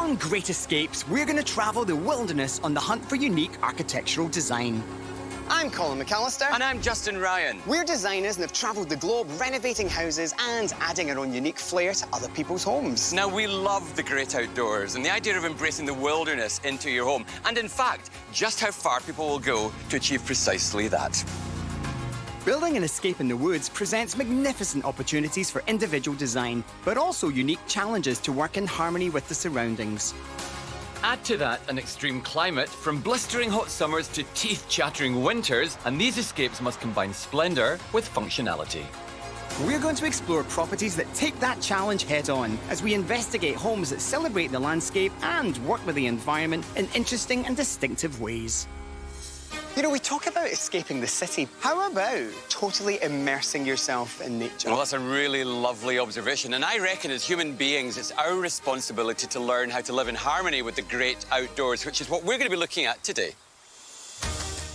On Great Escapes, we're going to travel the wilderness on the hunt for unique architectural design. I'm Colin McAllister. And I'm Justin Ryan. We're designers and have travelled the globe renovating houses and adding our own unique flair to other people's homes. Now, we love the great outdoors and the idea of embracing the wilderness into your home. And in fact, just how far people will go to achieve precisely that. Building an escape in the woods presents magnificent opportunities for individual design, but also unique challenges to work in harmony with the surroundings. Add to that an extreme climate, from blistering hot summers to teeth-chattering winters, and these escapes must combine splendour with functionality. We're going to explore properties that take that challenge head-on as we investigate homes that celebrate the landscape and work with the environment in interesting and distinctive ways. You know, we talk about escaping the city. How about totally immersing yourself in nature? Well, that's a really lovely observation. And I reckon as human beings, it's our responsibility to learn how to live in harmony with the great outdoors, which is what we're going to be looking at today.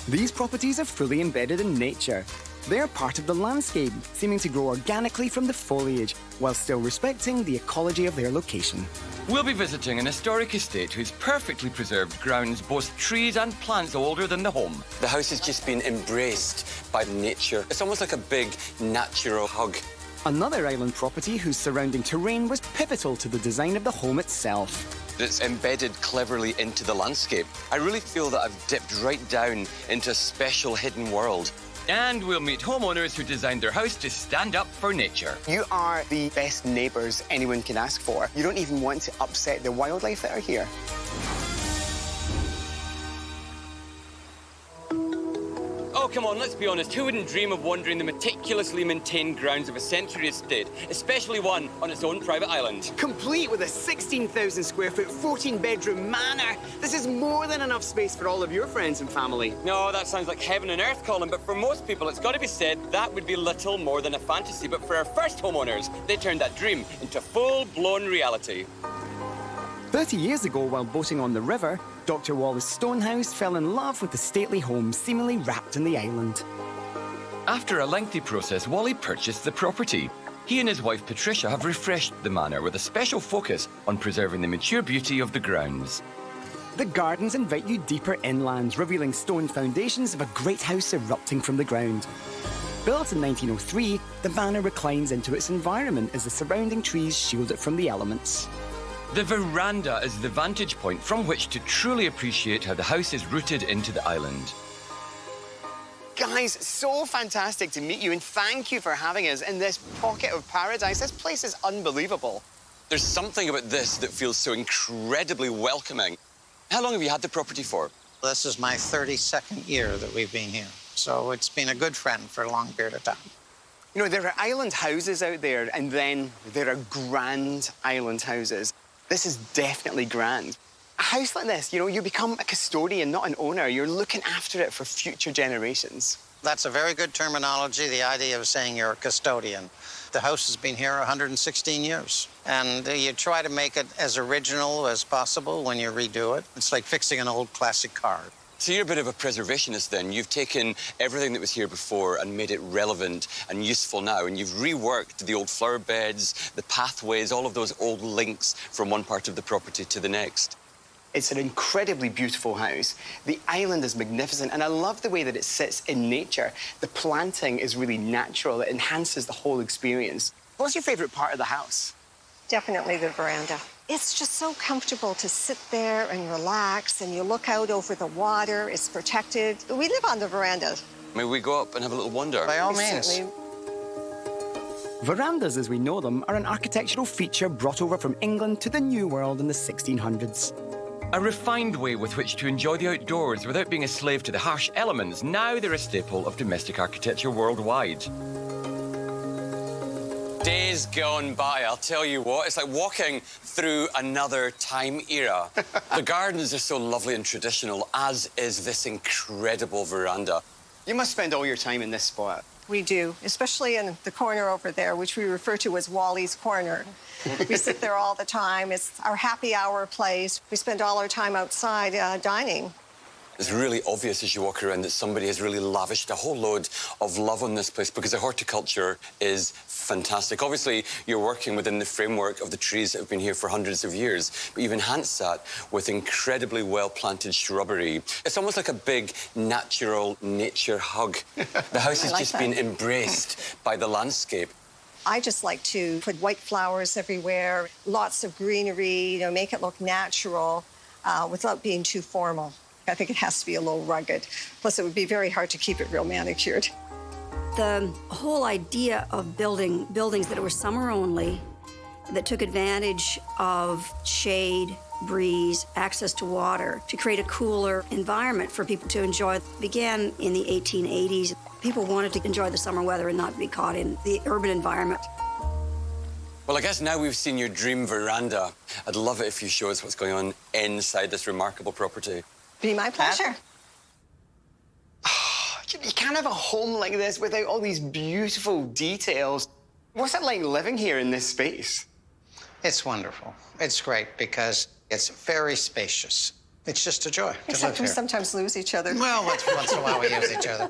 These properties are fully embedded in nature. They're part of the landscape, seeming to grow organically from the foliage, while still respecting the ecology of their location. We'll be visiting an historic estate whose perfectly preserved grounds boast trees and plants older than the home. The house has just been embraced by nature. It's almost like a big natural hug. Another island property whose surrounding terrain was pivotal to the design of the home itself. It's embedded cleverly into the landscape. I really feel that I've dipped right down into a special hidden world. And we'll meet homeowners who designed their house to stand up for nature. You are the best neighbours anyone can ask for. You don't even want to upset the wildlife that are here. Oh, come on, let's be honest. Who wouldn't dream of wandering the meticulously maintained grounds of a century estate, especially one on its own private island? Complete with a 16,000 square foot, 14-bedroom manor. This is more than enough space for all of your friends and family. No, that sounds like heaven and earth, Colin, but for most people, it's got to be said, that would be little more than a fantasy. But for our first homeowners, they turned that dream into full-blown reality. 30 years ago, while boating on the river, Dr. Wallace Stonehouse fell in love with the stately home seemingly wrapped in the island. After a lengthy process, Wally purchased the property. He and his wife Patricia have refreshed the manor with a special focus on preserving the mature beauty of the grounds. The gardens invite you deeper inland, revealing stone foundations of a great house erupting from the ground. Built in 1903, the manor reclines into its environment as the surrounding trees shield it from the elements. The veranda is the vantage point from which to truly appreciate how the house is rooted into the island. Guys, so fantastic to meet you, and thank you for having us in this pocket of paradise. This place is unbelievable. There's something about this that feels so incredibly welcoming. How long have you had the property for? This is my 32nd year that we've been here, so it's been a good friend for a long period of time. You know, there are island houses out there, and then there are grand island houses. This is definitely grand. A house like this, you know, you become a custodian, not an owner. You're looking after it for future generations. That's a very good terminology, the idea of saying you're a custodian. The house has been here 116 years, and you try to make it as original as possible when you redo it. It's like fixing an old classic car. So you're a bit of a preservationist then. You've taken everything that was here before and made it relevant and useful now, and you've reworked the old flower beds, the pathways, all of those old links from one part of the property to the next. It's an incredibly beautiful house. The island is magnificent, and I love the way that it sits in nature. The planting is really natural. It enhances the whole experience. What's your favourite part of the house? Definitely the veranda. It's just so comfortable to sit there and relax, and you look out over the water. It's protected. We live on the veranda. May we go up and have a little wander? By all means. Certainly. Verandas, as we know them, are an architectural feature brought over from England to the New World in the 1600s. A refined way with which to enjoy the outdoors without being a slave to the harsh elements. Now they're a staple of domestic architecture worldwide. Days gone by, I'll tell you what, it's like walking through another time era. The gardens are so lovely and traditional, as is this incredible veranda. You must spend all your time in this spot. We do, especially in the corner over there, which we refer to as Wally's Corner. We sit there all the time. It's our happy hour place. We spend all our time outside dining. It's really obvious as you walk around that somebody has really lavished a whole load of love on this place because the horticulture is fantastic. Obviously, you're working within the framework of the trees that have been here for hundreds of years, but you've enhanced that with incredibly well-planted shrubbery. It's almost like a big, natural nature hug. The house has just been embraced by the landscape. I just like to put white flowers everywhere, lots of greenery, make it look natural without being too formal. I think it has to be a little rugged. Plus, it would be very hard to keep it real manicured. The whole idea of building buildings that were summer only, that took advantage of shade, breeze, access to water, to create a cooler environment for people to enjoy, began in the 1880s. People wanted to enjoy the summer weather and not be caught in the urban environment. Well, I guess now we've seen your dream veranda. I'd love it if you show us what's going on inside this remarkable property. Be my pleasure. You can't have a home like this without all these beautiful details. What's it like living here in this space? It's wonderful. It's great because it's very spacious. It's just a joy to live Except we here. sometimes lose each other. Well, once in a while we use each other.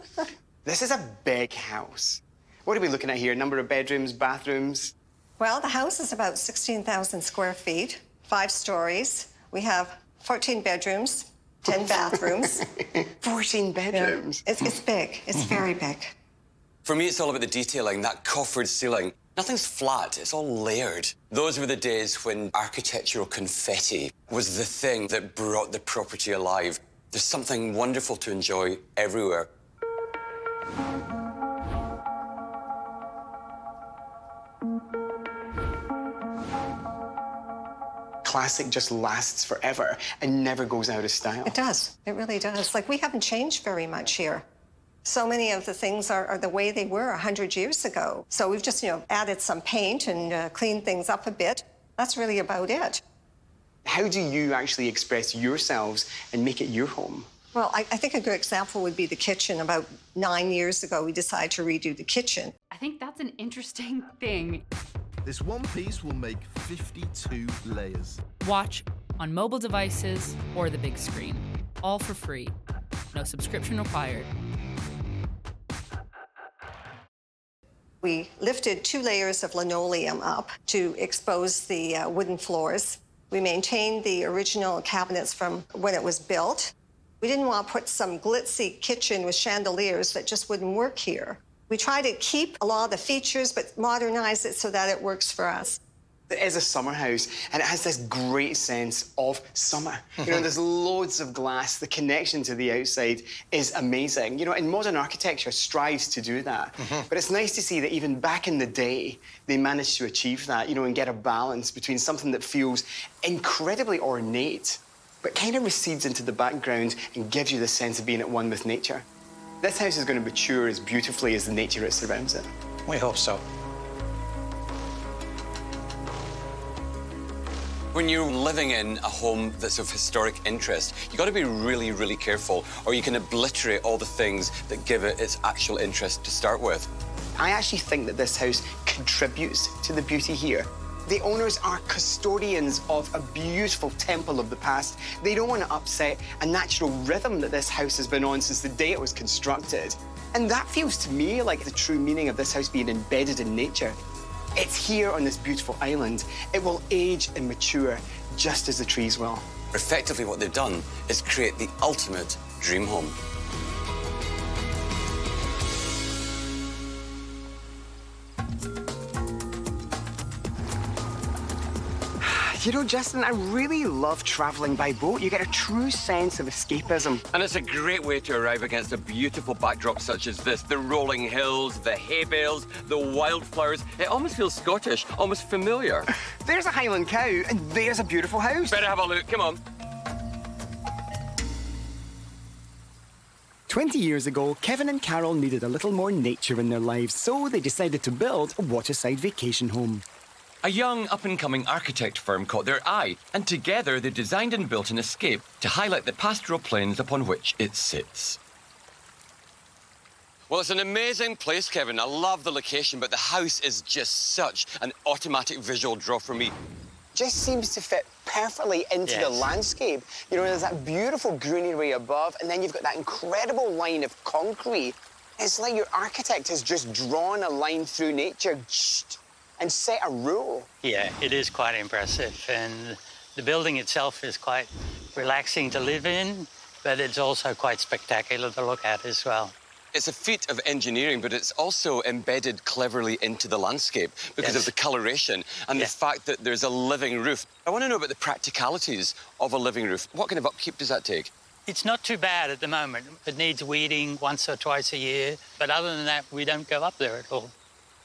This is a big house. What are we looking at here? Number of bedrooms, bathrooms? Well, the house is about 16,000 square feet, 5 stories. We have 14 bedrooms, 10 bathrooms. 14 bedrooms? Yeah. It's big. It's very big. For me, it's all about the detailing, that coffered ceiling. Nothing's flat, it's all layered. Those were the days when architectural confetti was the thing that brought the property alive. There's something wonderful to enjoy everywhere. Classic just lasts forever and never goes out of style. It does. It really does. Like, we haven't changed very much here. So many of the things are the way they were 100 years ago. So we've just, added some paint and cleaned things up a bit. That's really about it. How do you actually express yourselves and make it your home? Well, I think a good example would be the kitchen. About 9 years ago, we decided to redo the kitchen. I think that's an interesting thing. This one piece will make 52 layers. Watch on mobile devices or the big screen. All for free. No subscription required. We lifted 2 layers of linoleum up to expose the wooden floors. We maintained the original cabinets from when it was built. We didn't want to put some glitzy kitchen with chandeliers that just wouldn't work here. We try to keep a lot of the features, but modernize it so that it works for us. It is a summer house, and it has this great sense of summer. There's loads of glass. The connection to the outside is amazing. And modern architecture strives to do that. But it's nice to see that even back in the day, they managed to achieve that, and get a balance between something that feels incredibly ornate, but kind of recedes into the background and gives you the sense of being at one with nature. This house is going to mature as beautifully as the nature that surrounds it. We hope so. When you're living in a home that's of historic interest, you've got to be really, really careful, or you can obliterate all the things that give it its actual interest to start with. I actually think that this house contributes to the beauty here. The owners are custodians of a beautiful temple of the past. They don't want to upset a natural rhythm that this house has been on since the day it was constructed. And that feels to me like the true meaning of this house being embedded in nature. It's here on this beautiful island. It will age and mature just as the trees will. Effectively, what they've done is create the ultimate dream home. Justin, I really love traveling by boat. You get a true sense of escapism. And it's a great way to arrive against a beautiful backdrop such as this. The rolling hills, the hay bales, the wildflowers. It almost feels Scottish, almost familiar. There's a Highland cow, and there's a beautiful house. Better have a look, come on. 20 years ago, Kevin and Carol needed a little more nature in their lives, so they decided to build a waterside vacation home. A young, up-and-coming architect firm caught their eye, and together they designed and built an escape to highlight the pastoral plains upon which it sits. Well, it's an amazing place, Kevin. I love the location, but the house is just such an automatic visual draw for me. just seems to fit perfectly into the landscape. You know, there's that beautiful greenery above, and then you've got that incredible line of concrete. It's like your architect has just drawn a line through nature and set a rule. Yeah, it is quite impressive, and the building itself is quite relaxing to live in, but it's also quite spectacular to look at as well. It's a feat of engineering, but it's also embedded cleverly into the landscape because of the coloration and the fact that there's a living roof. I want to know about the practicalities of a living roof. What kind of upkeep does that take? It's not too bad at the moment. It needs weeding once or twice a year, but other than that, we don't go up there at all.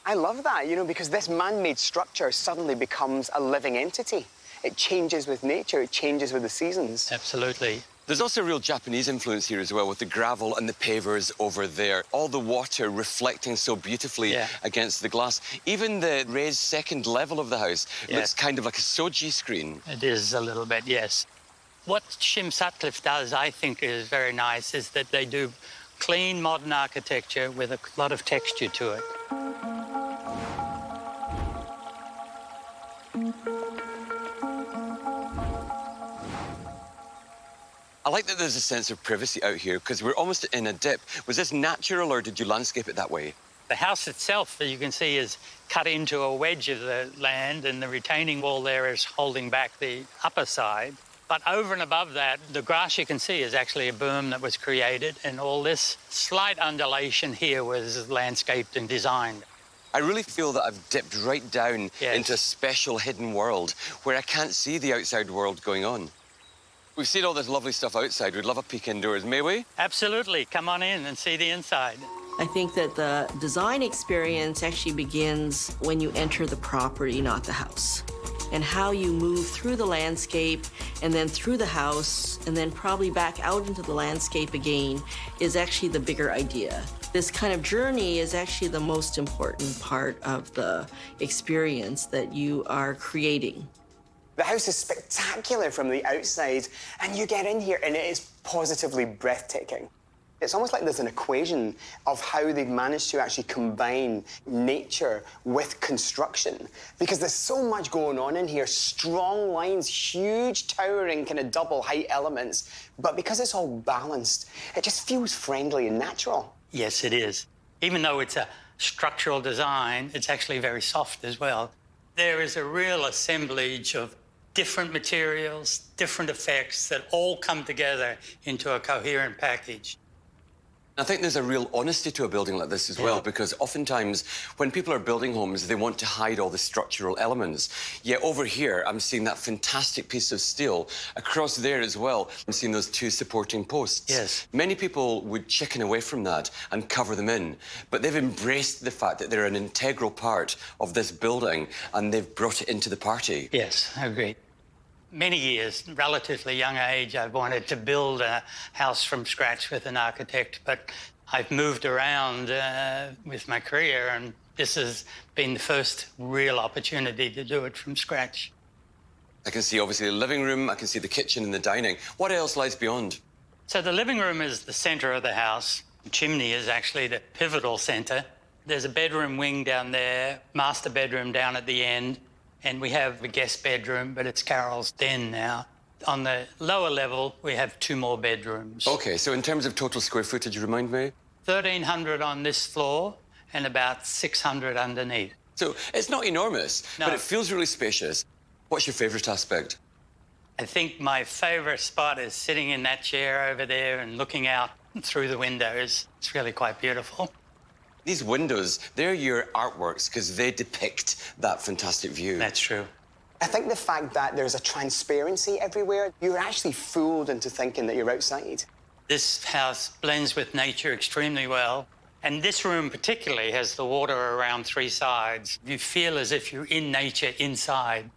I love that, you know, because this man-made structure suddenly becomes a living entity. It changes with nature, it changes with the seasons. Absolutely. There's also a real Japanese influence here as well, with the gravel and the pavers over there. All the water reflecting so beautifully against the glass. Even the raised second level of the house looks kind of like a soji screen. It is a little bit, yes. What Shim Sutcliffe does, I think, is very nice, is that they do clean, modern architecture with a lot of texture to it. I like that there's a sense of privacy out here because we're almost in a dip. Was this natural or did you landscape it that way? The house itself, that you can see, is cut into a wedge of the land, and the retaining wall there is holding back the upper side. But over and above that, the grass you can see is actually a berm that was created, and all this slight undulation here was landscaped and designed. I really feel that I've dipped right down into a special hidden world where I can't see the outside world going on. We've seen all this lovely stuff outside. We'd love a peek indoors, may we? Absolutely. Come on in and see the inside. I think that the design experience actually begins when you enter the property, not the house. And how you move through the landscape and then through the house and then probably back out into the landscape again is actually the bigger idea. This kind of journey is actually the most important part of the experience that you are creating. The house is spectacular from the outside, and you get in here and it is positively breathtaking. It's almost like there's an equation of how they've managed to actually combine nature with construction, because there's so much going on in here. Strong lines, huge towering kind of double height elements, but because it's all balanced, it just feels friendly and natural. Yes, it is. Even though it's a structural design, it's actually very soft as well. There is a real assemblage of different materials, different effects that all come together into a coherent package. I think there's a real honesty to a building like this as well, because oftentimes when people are building homes, they want to hide all the structural elements. Yet over here, I'm seeing that fantastic piece of steel. Across there as well, I'm seeing those two supporting posts. Yes. Many people would chicken away from that and cover them in, but they've embraced the fact that they're an integral part of this building and they've brought it into the party. Yes, I agree. Many years, relatively young age, I've wanted to build a house from scratch with an architect, but I've moved around with my career, and this has been the first real opportunity to do it from scratch. I can see, obviously, the living room, I can see the kitchen and the dining. What else lies beyond? So the living room is the centre of the house. The chimney is actually the pivotal centre. There's a bedroom wing down there, master bedroom down at the end, and we have a guest bedroom, but it's Carol's den now. On the lower level, we have 2 more bedrooms. OK, so in terms of total square footage, remind me? 1,300 on this floor and about 600 underneath. So it's not enormous, but it feels really spacious. What's your favourite aspect? I think my favourite spot is sitting in that chair over there and looking out through the windows. It's really quite beautiful. These windows, they're your artworks because they depict that fantastic view. That's true. I think the fact that there's a transparency everywhere, you're actually fooled into thinking that you're outside. This house blends with nature extremely well. And this room particularly has the water around 3 sides. You feel as if you're in nature inside.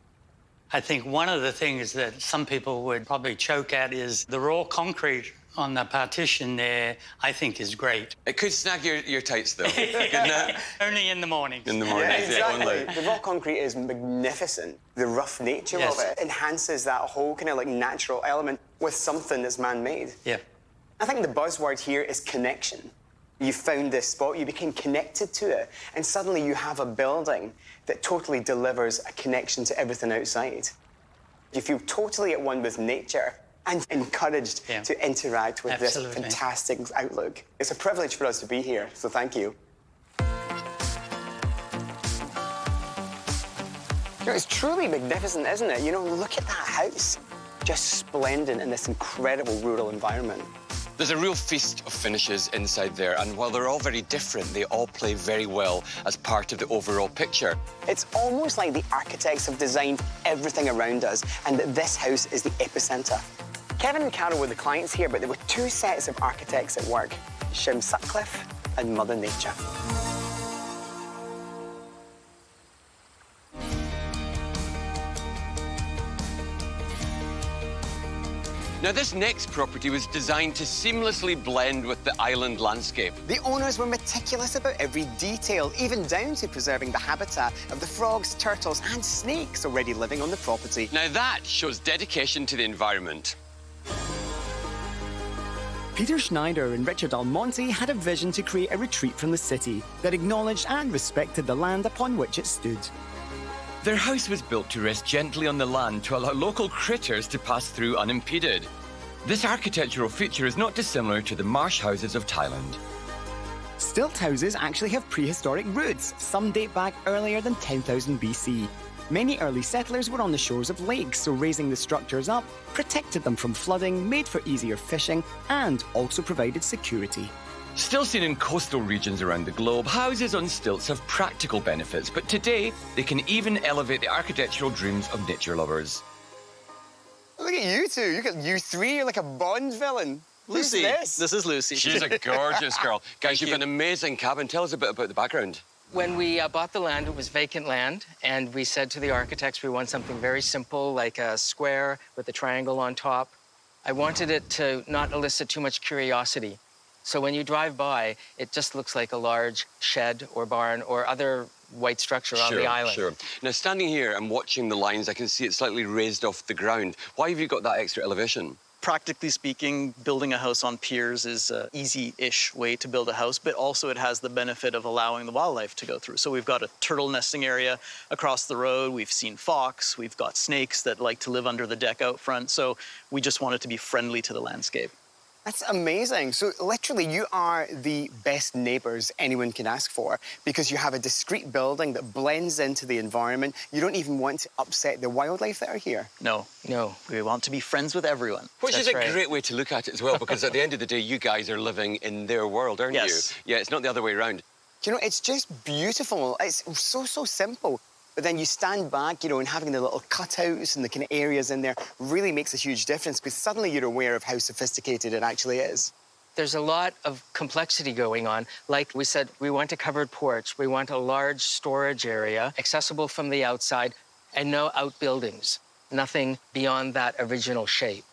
I think one of the things that some people would probably choke at is the raw concrete on the partition there, I think is great. It could snag your tights, though. Only in the mornings. In the mornings, exactly. only. The raw concrete is magnificent. The rough nature of it enhances that whole kind of like natural element with something that's man-made. Yeah. I think the buzzword here is connection. You found this spot, you became connected to it, and suddenly you have a building that totally delivers a connection to everything outside. You feel totally at one with nature and encouraged to interact with this fantastic outlook. It's a privilege for us to be here, so thank you. You know, it's truly magnificent, isn't it? You know, look at that house. Just splendid in this incredible rural environment. There's a real feast of finishes inside there, and while they're all very different, they all play very well as part of the overall picture. It's almost like the architects have designed everything around us, and that this house is the epicenter. Kevin and Carol were the clients here, but there were two sets of architects at work, Shim Sutcliffe and Mother Nature. Now, this next property was designed to seamlessly blend with the island landscape. The owners were meticulous about every detail, even down to preserving the habitat of the frogs, turtles, and snakes already living on the property. Now, that shows dedication to the environment. Peter Schneider and Richard Almonte had a vision to create a retreat from the city that acknowledged and respected the land upon which it stood. Their house was built to rest gently on the land to allow local critters to pass through unimpeded. This architectural feature is not dissimilar to the marsh houses of Thailand. Stilt houses actually have prehistoric roots. Some date back earlier than 10,000 BC. Many early settlers were on the shores of lakes, so raising the structures up protected them from flooding, made for easier fishing, and also provided security. Still seen in coastal regions around the globe, houses on stilts have practical benefits, but today they can even elevate the architectural dreams of nature lovers. Look at you two. You three. You're like a Bond villain. Lucy. Who's This is Lucy. She's a gorgeous girl. Guys, you've got an amazing cabin. Tell us a bit about the background. When we bought the land, it was vacant land, and we said to the architects we want something very simple, like a square with a triangle on top. I wanted it to not elicit too much curiosity. So when you drive by, it just looks like a large shed or barn or other white structure on the island. Sure. Now, standing here and watching the lines, I can see it slightly raised off the ground. Why have you got that extra elevation? Practically speaking, building a house on piers is an easy-ish way to build a house, but also it has the benefit of allowing the wildlife to go through. So we've got a turtle nesting area across the road. We've seen fox. We've got snakes that like to live under the deck out front. So we just want it to be friendly to the landscape. That's amazing. So literally you are the best neighbours anyone can ask for because you have a discrete building that blends into the environment. You don't even want to upset the wildlife that are here. No. We want to be friends with everyone. Which is a great way to look at it as well, because at the end of the day, you guys are living in their world, aren't you? Yeah, it's not the other way around. You know, it's just beautiful. It's so simple. But then you stand back, you know, and having the little cutouts and the kind of areas in there really makes a huge difference because suddenly you're aware of how sophisticated it actually is. There's a lot of complexity going on. Like we said, we want a covered porch. We want a large storage area, accessible from the outside, and no outbuildings. Nothing beyond that original shape.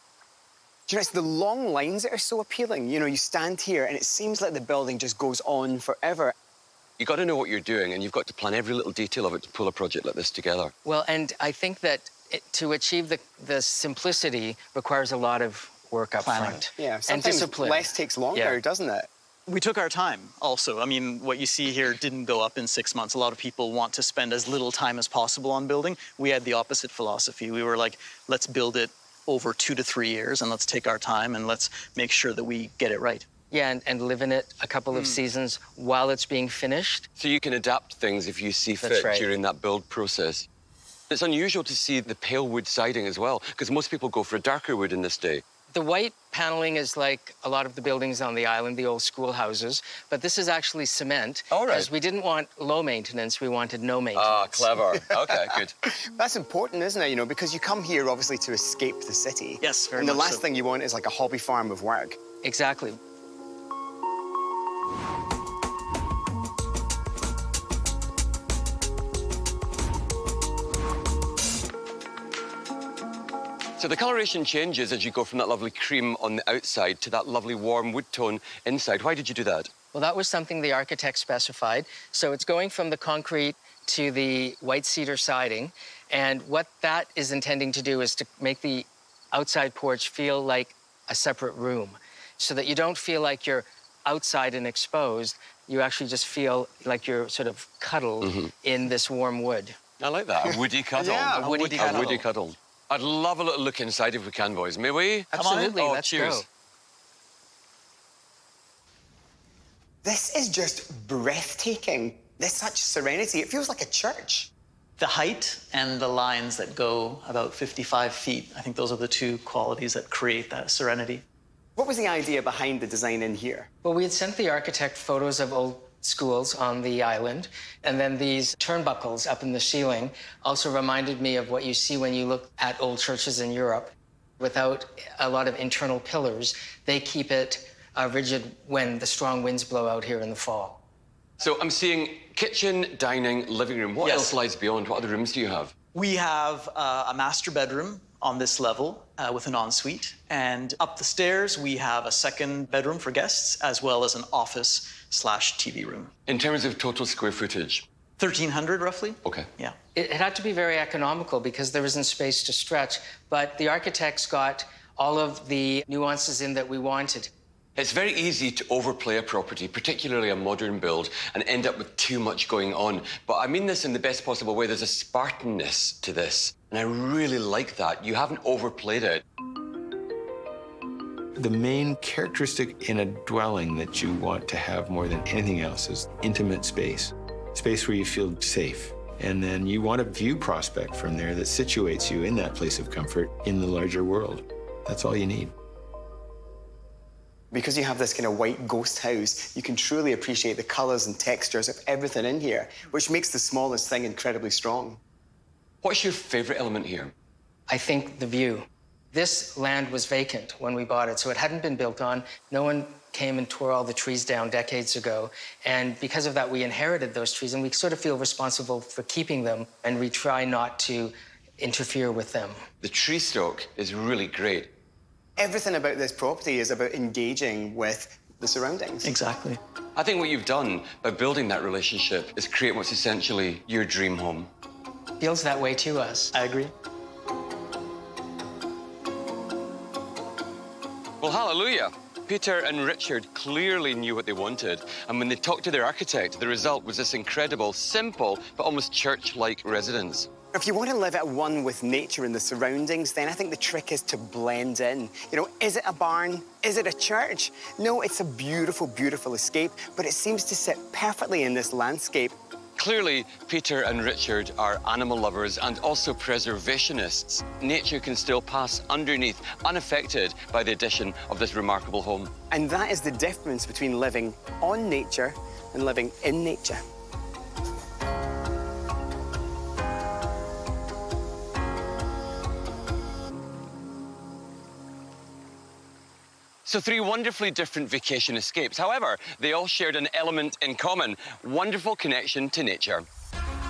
Do you know, it's the long lines that are so appealing. You know, you stand here and it seems like the building just goes on forever. You've got to know what you're doing, and you've got to plan every little detail of it to pull a project like this together. Well, and I think that to achieve the simplicity requires a lot of work up front. Yeah, sometimes and discipline. Less takes longer, doesn't it? We took our time also. I mean, what you see here didn't go up in 6 months. A lot of people want to spend as little time as possible on building. We had the opposite philosophy. We were like, let's build it over 2 to 3 years, and let's take our time, and let's make sure that we get it right. Yeah, and live in it a couple of seasons while it's being finished. So you can adapt things if you see fit during that build process. It's unusual to see the pale wood siding as well, because most people go for a darker wood in this day. The white paneling is like a lot of the buildings on the island, the old schoolhouses, but this is actually cement. All right. Because we didn't want low maintenance, we wanted no maintenance. Ah, clever. Okay, good. That's important, isn't it? You know, because you come here obviously to escape the city. Yes, very much. And the last so. thing you want is like a hobby farm of work. Exactly. So the coloration changes as you go from that lovely cream on the outside to that lovely warm wood tone inside. Why did you do that? Well, that was something the architect specified. So it's going from the concrete to the white cedar siding. And what that is intending to do is to make the outside porch feel like a separate room so that you don't feel like you're outside and exposed. You actually just feel like you're sort of cuddled in this warm wood. I like that, a woody cuddle. Yeah, a woody cuddle. A woody cuddle. I'd love a little look inside if we can, boys. May we? Absolutely, Oh, let's cheers. go. This is just breathtaking. There's such serenity. It feels like a church. The height and the lines that go about 55 feet, I think those are the two qualities that create that serenity. What was the idea behind the design in here? Well, we had sent the architect photos of old schools on the island, and then these turnbuckles up in the ceiling also reminded me of what you see when you look at old churches in Europe. Without a lot of internal pillars, they keep it rigid when the strong winds blow out here in the fall. So I'm seeing kitchen, dining, living room. What else lies beyond? What other rooms do you have? We have a master bedroom on this level with an ensuite. And up the stairs, we have a second bedroom for guests, as well as an office/TV room. In terms of total square footage? 1,300, roughly. Okay. Yeah. It had to be very economical because there isn't space to stretch, but the architects got all of the nuances in that we wanted. It's very easy to overplay a property, particularly a modern build, and end up with too much going on. But I mean this in the best possible way. There's a Spartanness to this, and I really like that. You haven't overplayed it. The main characteristic in a dwelling that you want to have more than anything else is intimate space. Space where you feel safe. And then you want a view prospect from there that situates you in that place of comfort in the larger world. That's all you need. Because you have this kind of white ghost house, you can truly appreciate the colours and textures of everything in here, which makes the smallest thing incredibly strong. What's your favourite element here? I think the view. This land was vacant when we bought it, so it hadn't been built on. No one came and tore all the trees down decades ago. And because of that, we inherited those trees, and we sort of feel responsible for keeping them, and we try not to interfere with them. The tree stock is really great. Everything about this property is about engaging with the surroundings. Exactly. I think what you've done by building that relationship is create what's essentially your dream home. Feels that way to us. I agree. Well, hallelujah. Peter and Richard clearly knew what they wanted, and when they talked to their architect, the result was this incredible, simple, but almost church-like residence. If you want to live at one with nature and the surroundings, then I think the trick is to blend in. You know, is it a barn? Is it a church? No, it's a beautiful, beautiful escape, but it seems to sit perfectly in this landscape. Clearly, Peter and Richard are animal lovers and also preservationists. Nature can still pass underneath, unaffected by the addition of this remarkable home. And that is the difference between living on nature and living in nature. So 3 wonderfully different vacation escapes. However, they all shared an element in common: wonderful connection to nature.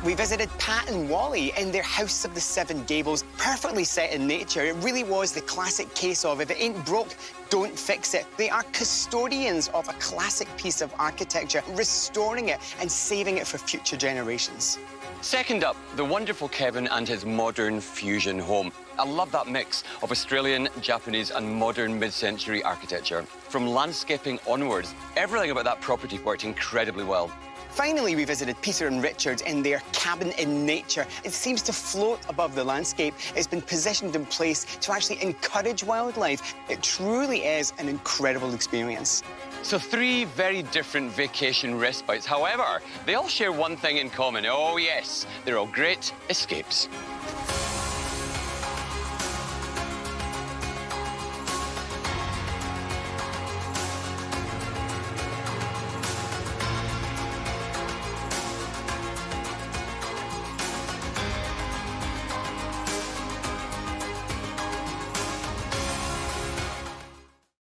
We visited Pat and Wally in their House of the Seven Gables, perfectly set in nature. It really was the classic case of if it ain't broke, don't fix it. They are custodians of a classic piece of architecture, restoring it and saving it for future generations. Second up, the wonderful Kevin and his modern fusion home. I love that mix of Australian, Japanese and modern mid-century architecture. From landscaping onwards, everything about that property worked incredibly well. Finally, we visited Peter and Richard in their cabin in nature. It seems to float above the landscape. It's been positioned in place to actually encourage wildlife. It truly is an incredible experience. So 3 very different vacation respites. However, they all share one thing in common. Oh yes, they're all great escapes.